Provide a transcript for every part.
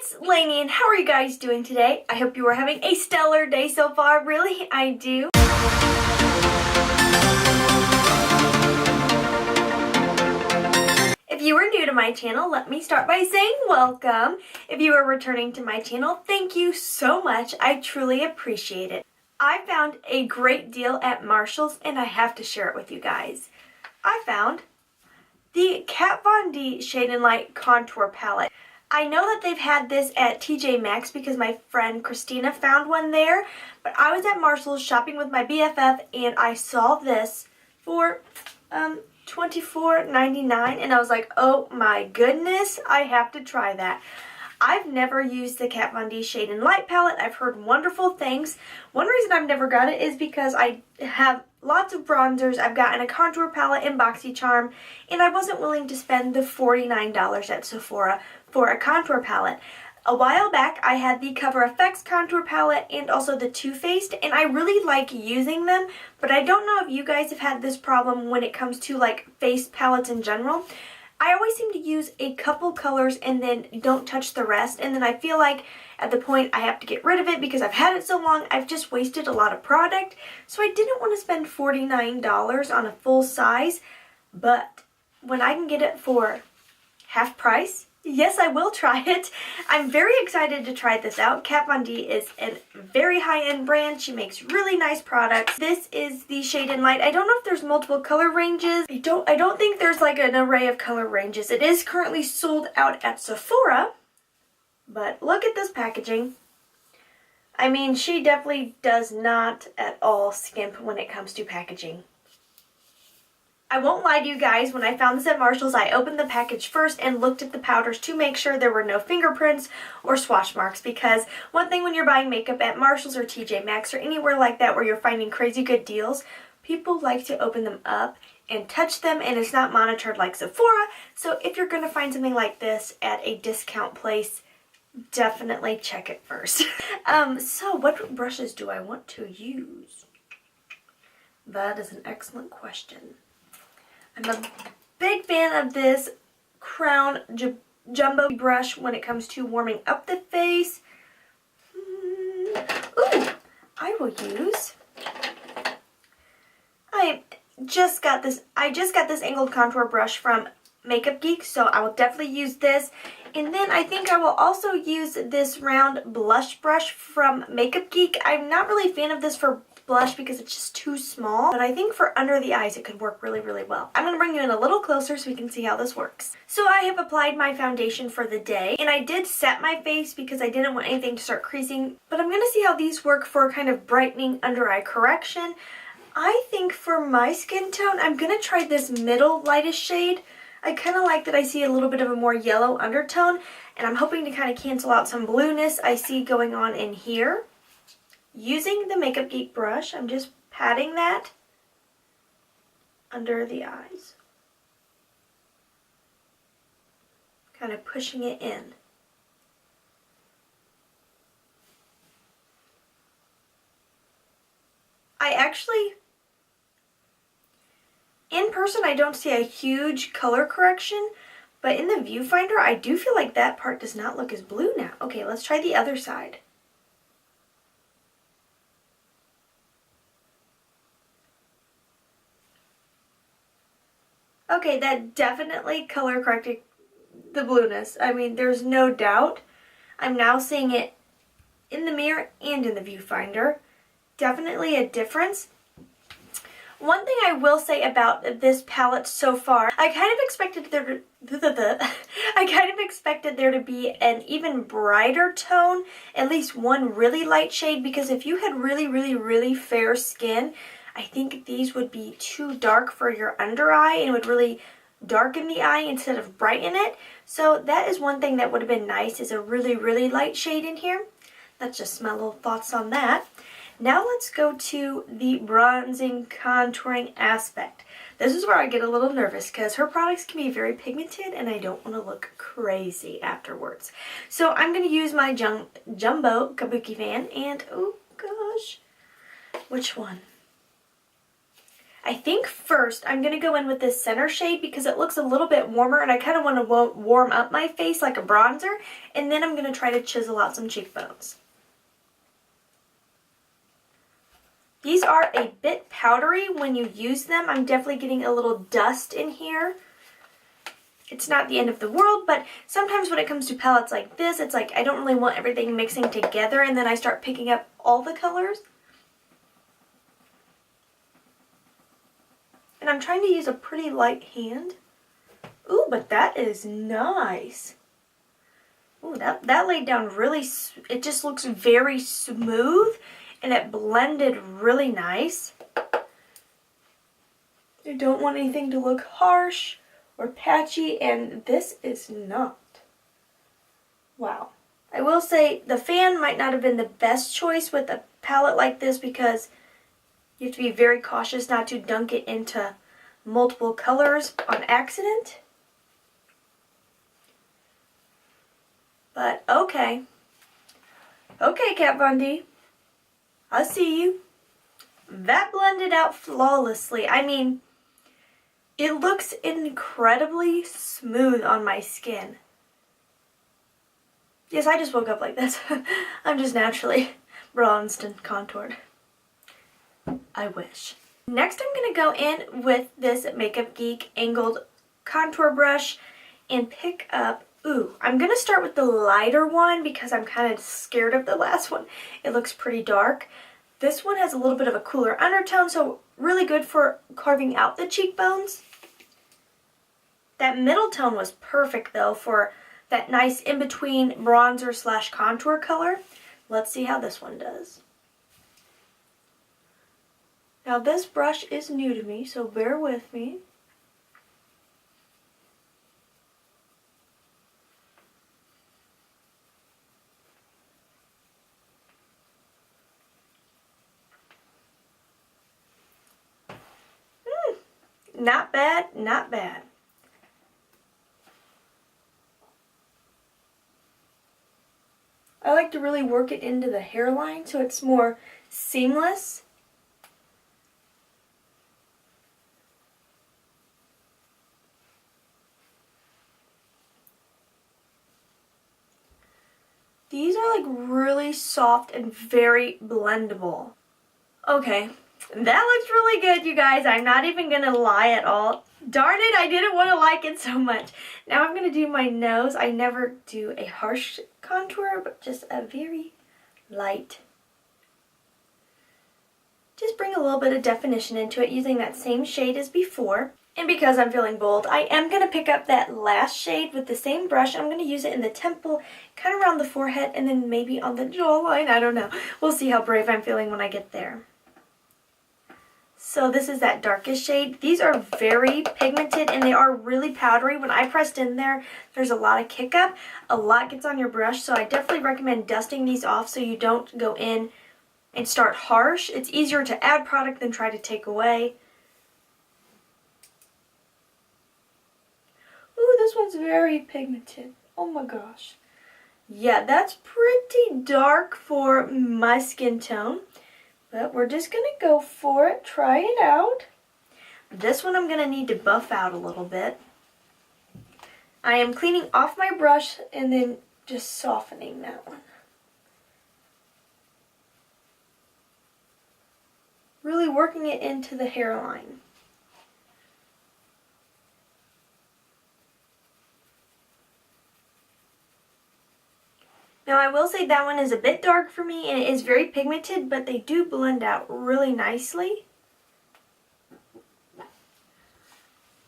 It's Laynie, and how are you guys doing today? I hope you are having a stellar day so far. Really, I do. If you are new to my channel, let me start by saying welcome. If you are returning to my channel, thank you so much. I truly appreciate it. I found a great deal at Marshall's, and I have to share it with you guys. I found the Kat Von D Shade and Light Contour Palette. I know that they've had this at TJ Maxx because my friend Christina found one there, but I was at Marshall's shopping with my BFF and I saw this for $24.99 and I was like, oh my goodness, I have to try that. I've never used the Kat Von D Shade and Light palette. I've heard wonderful things. One reason I've never got it is because I have lots of bronzers. I've gotten a contour palette in BoxyCharm, and I wasn't willing to spend the $49 at Sephora for a contour palette. A while back, I had the Cover FX contour palette and also the Too Faced, and I really like using them, but I don't know if you guys have had this problem when it comes to like face palettes in general. I always seem to use a couple colors and then don't touch the rest, and then I feel like at the point I have to get rid of it because I've had it so long, I've just wasted a lot of product. So I didn't want to spend $49 on a full size, but when I can get it for half price, yes, I will try it. I'm very excited to try this out. Kat Von D is a very high-end brand. She makes really nice products. This is the Shade and Light. I don't know if there's multiple color ranges. I don't think there's like an array of color ranges. It is currently sold out at Sephora, but look at this packaging. I mean, she definitely does not at all skimp when it comes to packaging. I won't lie to you guys, when I found this at Marshall's, I opened the package first and looked at the powders to make sure there were no fingerprints or swatch marks, because one thing when you're buying makeup at Marshall's or TJ Maxx or anywhere like that where you're finding crazy good deals, people like to open them up and touch them, and it's not monitored like Sephora. So if you're going to find something like this at a discount place, definitely check it first. So what brushes do I want to use? That is an excellent question. I'm a big fan of this Crown Jumbo brush when it comes to warming up the face. Ooh, I will use. I just got this angled contour brush from Makeup Geek, so I will definitely use this. And then I think I will also use this round blush brush from Makeup Geek. I'm not really a fan of this for blush because it's just too small, but I think for under the eyes it could work really, really well. I'm going to bring you in a little closer so we can see how this works. So I have applied my foundation for the day, and I did set my face because I didn't want anything to start creasing, but I'm going to see how these work for kind of brightening under eye correction. I think for my skin tone, I'm going to try this middle lightest shade. I kind of like that I see a little bit of a more yellow undertone, and I'm hoping to kind of cancel out some blueness I see going on in here. Using the Makeup Geek brush, I'm just patting that under the eyes. Kind of pushing it in. In person, I don't see a huge color correction, but in the viewfinder, I do feel like that part does not look as blue now. Okay, let's try the other side. Okay, that definitely color corrected the blueness. I mean, there's no doubt. I'm now seeing it in the mirror and in the viewfinder. Definitely a difference. One thing I will say about this palette so far, I kind of expected there to be an even brighter tone, at least one really light shade, because if you had really, really, really fair skin, I think these would be too dark for your under eye and would really darken the eye instead of brighten it. So that is one thing that would have been nice, is a really, really light shade in here. That's just my little thoughts on that. Now let's go to the bronzing contouring aspect. This is where I get a little nervous because her products can be very pigmented and I don't want to look crazy afterwards. So I'm going to use my Jumbo Kabuki fan, and oh gosh, which one? I think first I'm going to go in with this center shade because it looks a little bit warmer and I kind of want to warm up my face like a bronzer, and then I'm going to try to chisel out some cheekbones. These are a bit powdery when you use them. I'm definitely getting a little dust in here. It's not the end of the world, but sometimes when it comes to palettes like this, it's like I don't really want everything mixing together and then I start picking up all the colors. And I'm trying to use a pretty light hand. Ooh, but that is nice. Ooh, that laid down really, it just looks very smooth and it blended really nice. I don't want anything to look harsh or patchy, and this is not. Wow. I will say the fan might not have been the best choice with a palette like this because you have to be very cautious not to dunk it into multiple colors on accident. But okay. Okay, Kat Von D. I see you. That blended out flawlessly. I mean, it looks incredibly smooth on my skin. Yes, I just woke up like this. I'm just naturally bronzed and contoured. I wish. Next I'm going to go in with this Makeup Geek angled contour brush and pick up, I'm going to start with the lighter one because I'm kind of scared of the last one. It looks pretty dark. This one has a little bit of a cooler undertone, so really good for carving out the cheekbones. That middle tone was perfect though for that nice in-between bronzer / contour color. Let's see how this one does. Now this brush is new to me, so bear with me. Not bad, not bad. I like to really work it into the hairline so it's more seamless. These are like really soft and very blendable. Okay, that looks really good, you guys. I'm not even gonna lie at all. Darn it, I didn't want to like it so much. Now I'm gonna do my nose. I never do a harsh contour, but just a very light. Just bring a little bit of definition into it using that same shade as before. And because I'm feeling bold, I am going to pick up that Lash shade with the same brush. I'm going to use it in the temple, kind of around the forehead, and then maybe on the jawline. I don't know. We'll see how brave I'm feeling when I get there. So this is that darkest shade. These are very pigmented and they are really powdery. When I pressed in there, there's a lot of kick up. A lot gets on your brush, so I definitely recommend dusting these off so you don't go in and start harsh. It's easier to add product than try to take away. Ooh, this one's very pigmented. Oh my gosh. Yeah, that's pretty dark for my skin tone. But we're just going to go for it, try it out. This one I'm going to need to buff out a little bit. I am cleaning off my brush and then just softening that one. Really working it into the hairline. Now I will say that one is a bit dark for me and it is very pigmented, but they do blend out really nicely.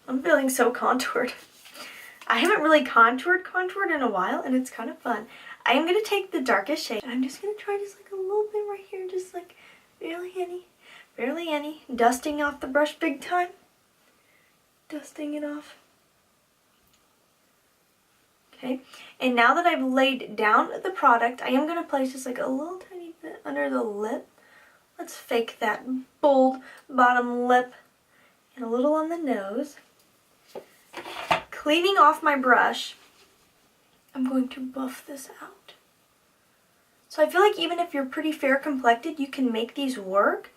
I'm feeling so contoured. I haven't really contoured in a while and it's kind of fun. I am going to take the darkest shade. I'm just going to try just like a little bit right here, just like barely any. Dusting off the brush big time. Dusting it off. Okay, and now that I've laid down the product, I am going to place just like a little tiny bit under the lip. Let's fake that bold bottom lip and a little on the nose. Cleaning off my brush, I'm going to buff this out. So I feel like even if you're pretty fair complected, you can make these work.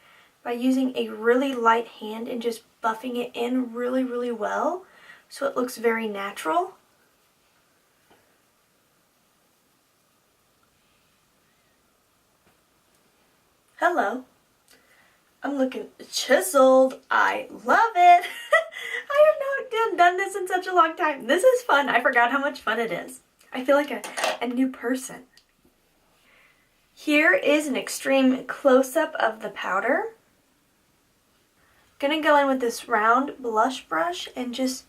by using a really light hand and just buffing it in really, really well so it looks very natural. Hello. I'm looking chiseled. I love it. I have not done this in such a long time. This is fun. I forgot how much fun it is. I feel like a new person. Here is an extreme close-up of the powder. Gonna go in with this round blush brush and just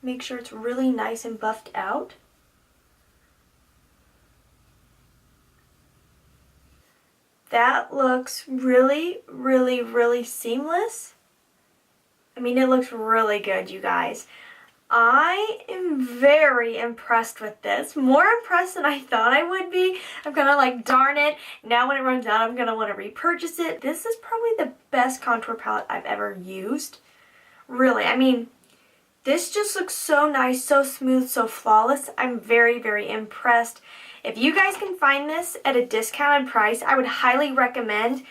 make sure it's really nice and buffed out. That looks really, really, really seamless. I mean, it looks really good, you guys. I am very impressed with this. More impressed than I thought I would be. I'm kind of like, darn it. Now when it runs out, I'm going to want to repurchase it. This is probably the best contour palette I've ever used. Really, I mean, this just looks so nice, so smooth, so flawless. I'm very, very impressed. If you guys can find this at a discounted price, I would highly recommend.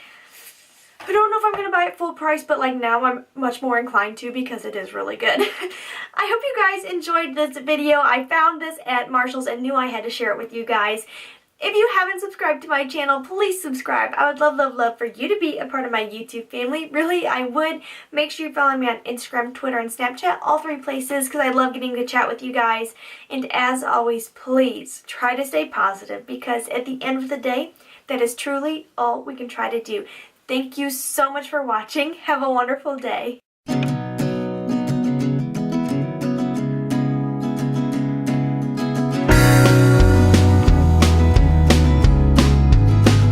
I don't know if I'm going to buy it full price, but like now I'm much more inclined to because it is really good. I hope you guys enjoyed this video. I found this at Marshall's and knew I had to share it with you guys. If you haven't subscribed to my channel, please subscribe. I would love, love, love for you to be a part of my YouTube family. Really, I would. Make sure you follow me on Instagram, Twitter, and Snapchat, all 3 places, because I love getting to chat with you guys. And as always, please try to stay positive, because at the end of the day, that is truly all we can try to do. Thank you so much for watching. Have a wonderful day.